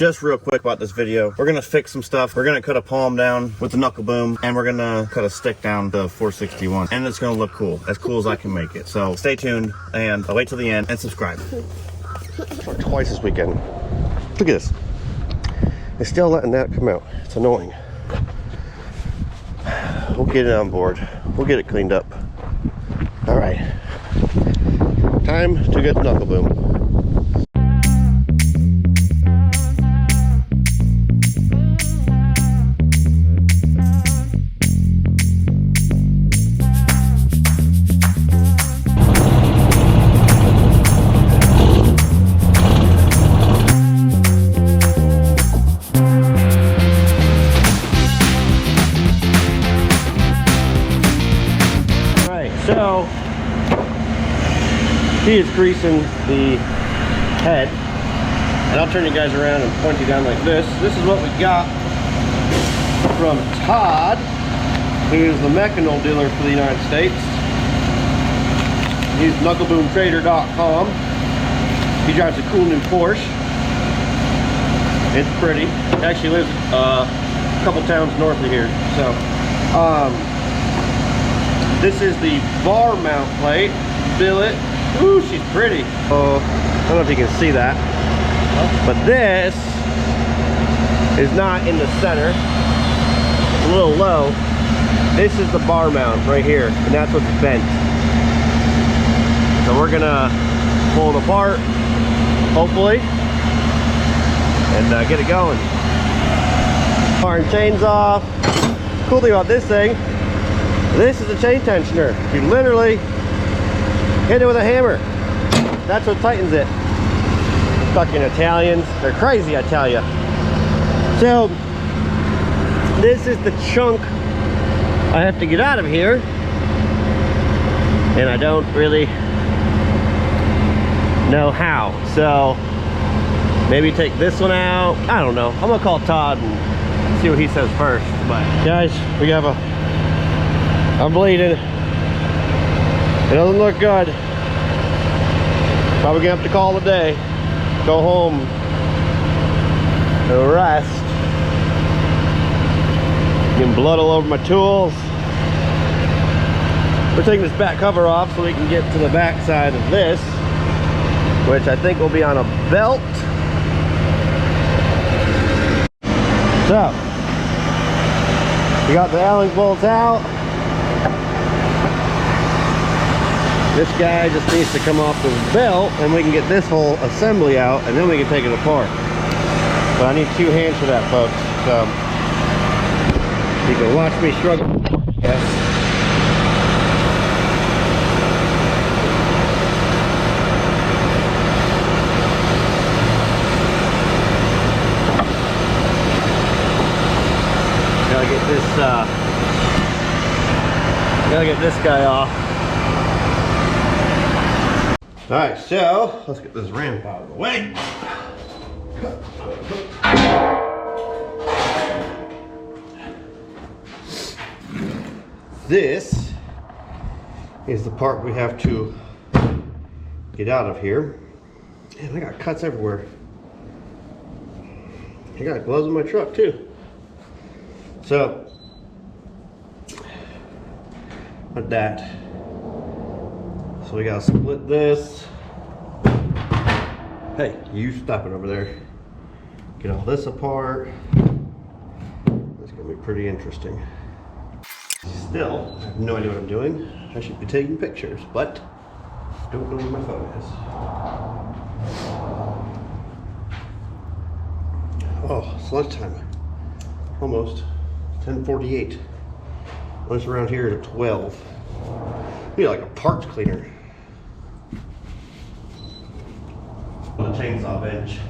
Just real quick about this video, we're gonna fix some stuff. We're gonna cut a palm down with the knuckle boom, and we're gonna cut a stick down the 461, and it's gonna look cool as I can make it. So stay tuned, and I'll wait till the end and subscribe. Twice this weekend. Look at this. They're still letting that come out. It's annoying. We'll get it on board. We'll get it cleaned up. All right. Time to get the knuckle boom. So he is greasing the head, and I'll turn you guys around and point you down like this. This is what we got from Todd, who is the Mecanil dealer for the United States. He's knuckleboomtrader.com. He drives a cool new Porsche. It's pretty. He actually lives a couple towns north of here. So this is the bar mount plate, billet. Ooh, she's pretty. Oh, I don't know if you can see that, but this is not in the center. It's a little low. This is the bar mount right here, and that's what's bent. So we're gonna pull it apart, hopefully, and get it going. Bar and chains off. Cool thing about this thing, this is a chain tensioner. You literally hit it with a hammer. That's what tightens it. Fucking Italians, they're crazy, I tell you. So this is the chunk I have to get out of here, and I don't really know how. So maybe take this one out. I don't know. I'm gonna call Todd and see what he says first. But guys, we have I'm bleeding. It doesn't look good. Probably gonna have to call it a day. Go home and rest. Getting blood all over my tools. We're taking this back cover off so we can get to the back side of this, which I think will be on a belt. So, we got the Allen bolts out. This guy just needs to come off the belt, and we can get this whole assembly out, and then we can take it apart. But I need 2 hands for that, folks. So you can watch me struggle. Yes. Gotta get this guy off. All right, so let's get this ramp out of the way. This is the part we have to get out of here. And I got cuts everywhere. I got gloves in my truck too. So, like that. So we gotta split this. Hey, you stop it over there. Get all this apart. It's gonna be pretty interesting. Still, I have no idea what I'm doing. I should be taking pictures, but I don't know where my phone is. Oh, it's lunchtime. Almost. 10:48. Lunch around here at 12. Be like a parts cleaner. On a chainsaw bench.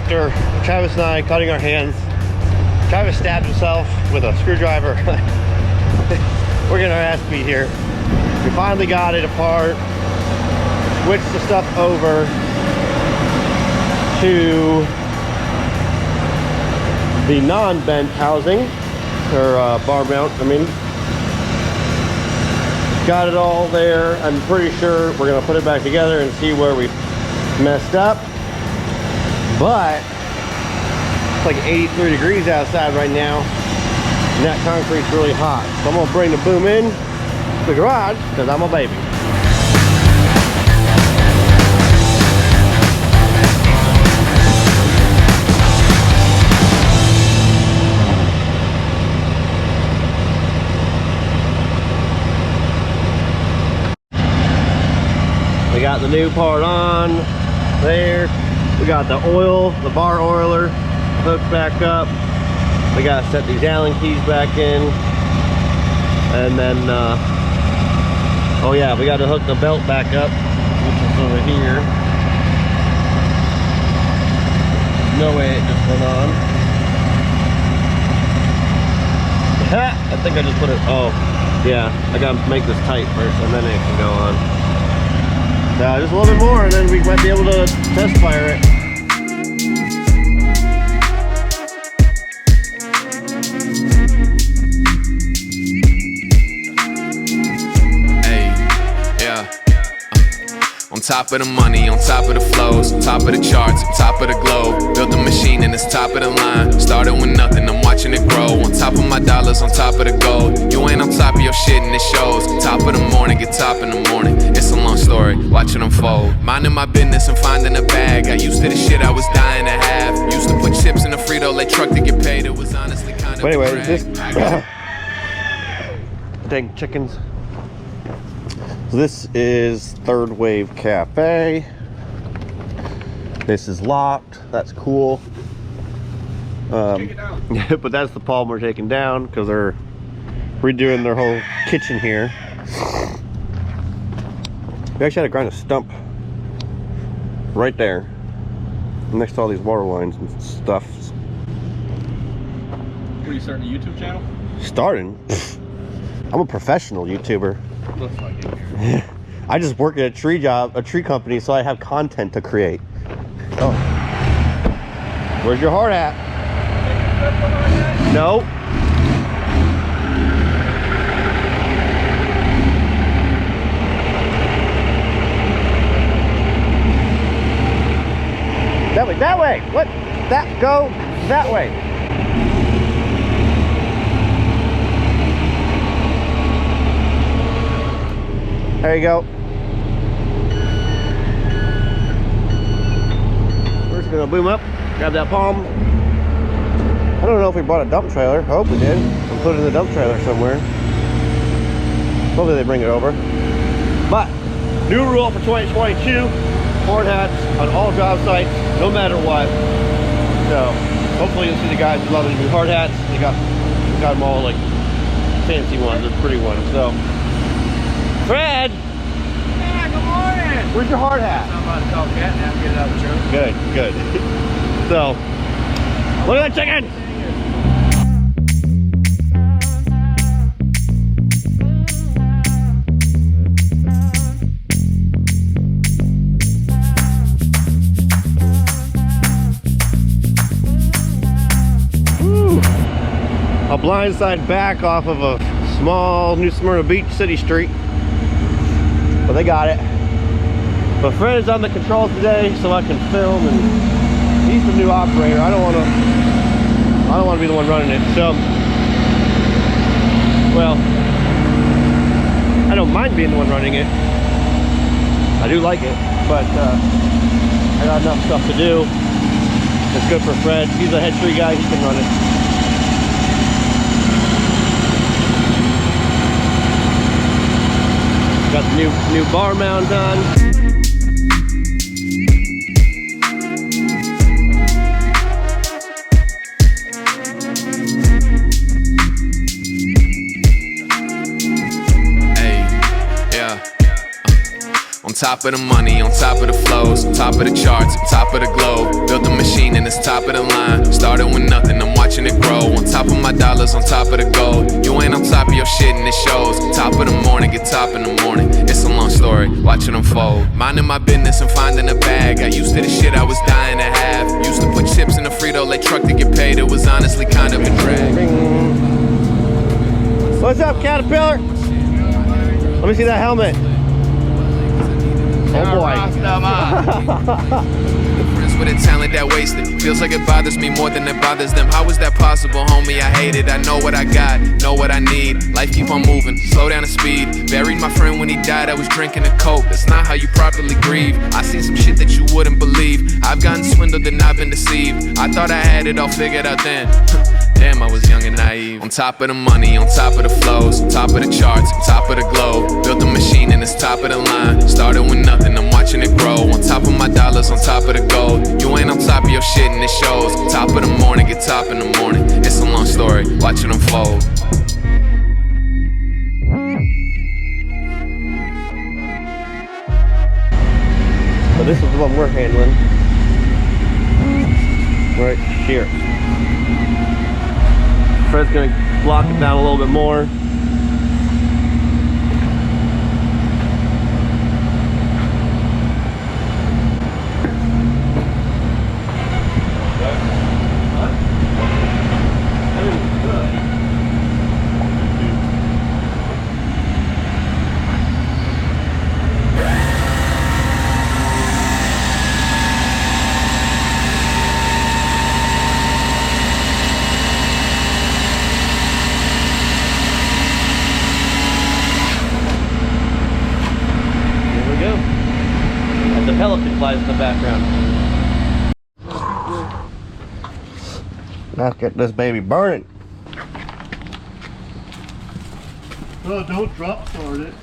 after Travis and I cutting our hands, Travis stabbed himself with a screwdriver. We're getting our ass beat here. We finally got it apart, switched the stuff over to the non-bent housing, or bar mount, I mean. Got it all there. I'm pretty sure we're gonna put it back together and see where we messed up. But it's like 83 degrees outside right now, and that concrete's really hot. So I'm gonna bring the boom in the garage because I'm a baby. We got the new part on there. We got the oil, the bar oiler hooked back up. We gotta set these Allen keys back in. And then, oh yeah, we gotta hook the belt back up, which is over here. No way it just went on. I think I just put it, oh, yeah. I gotta make this tight first and then it can go on. Just a little bit more and then we might be able to test fire it. On top of the money, on top of the flows, on top of the charts, on top of the globe. Built a machine and it's top of the line. Started with nothing, I'm watching it grow. On top of my dollars, on top of the gold. You ain't on top of your shit and it shows. Top of the morning, get top in the morning. It's a long story, watch it unfold. Minding my business and finding a bag. I used to the shit I was dying to have. Used to put chips in the Frito-Lay truck to get paid. It was honestly kind of. But anyway, this dang chickens. So this is Third Wave Cafe. This is locked. That's cool. Take it down. But that's the palm we're taking down because they're redoing their whole kitchen here. We actually had to grind a stump right there next to all these water lines and stuff. What, are you starting a YouTube channel? Starting? I'm a professional YouTuber. Looks like it here. I just work at a tree company, so I have content to create. Oh. Where's your hard hat? No. That way, that way. What? That, go that way. There you go. We're just gonna boom up, grab that palm. I don't know if we brought a dump trailer. I hope we did. We'll put it in the dump trailer somewhere. Hopefully they bring it over. But, new rule for 2022, hard hats on all job sites, no matter what. So, hopefully you'll see the guys who love the new hard hats. They got them all like fancy ones, they're pretty ones. So, Fred! Yeah, good morning! Where's your hard hat? I'm about to call Cat now and get it out of the truck. Good, good. So, look at that chicken! Woo. A blindside back off of a small New Smyrna Beach city street. But they got it. But Fred is on the controls today, so I can film, and he's the new operator. I don't want to be the one running it. So, well, I don't mind being the one running it. I do like it, but I got enough stuff to do. It's good for Fred. He's a head tree guy. He can run it. Got the new bar mount on. On top of the money, on top of the flows, top of the charts, top of the globe. Built a machine and it's top of the line. Started with nothing, I'm watching it grow. On top of my dollars, on top of the gold. You ain't on top of your shit and it shows. Top of the morning, get top in the morning. It's a long story, watch it unfold. Minding my business and finding a bag. Got used to the shit I was dying to have. Used to put chips in the Frito-Lay truck to get paid. It was honestly kind of a drag. What's up, Caterpillar? Let me see that helmet. Oh boy. Friends with a talent that wasted. Feels like it bothers me more than it bothers them. How is that possible, homie? I hate it. I know what I got, know what I need. Life keep on moving, slow down the speed. Buried my friend when he died, I was drinking a Coke. That's not how you properly grieve. I seen some shit that you wouldn't believe. I've gotten swindled and I've been deceived. I thought I had it all figured out then. Damn, I was young and naive. On top of the money, on top of the flows, top of the charts, top of the globe. Built a machine and it's top of the line. Started with nothing, I'm watching it grow. On top of my dollars, on top of the gold. You ain't on top of your shit and it shows. Top of the morning, get top in the morning. It's a long story, watch it unfold. So this is the one we're handling. Right here. Fred's gonna block it down a little bit more. The pelican flies in the background. Now get this baby burning. Oh, don't drop start it.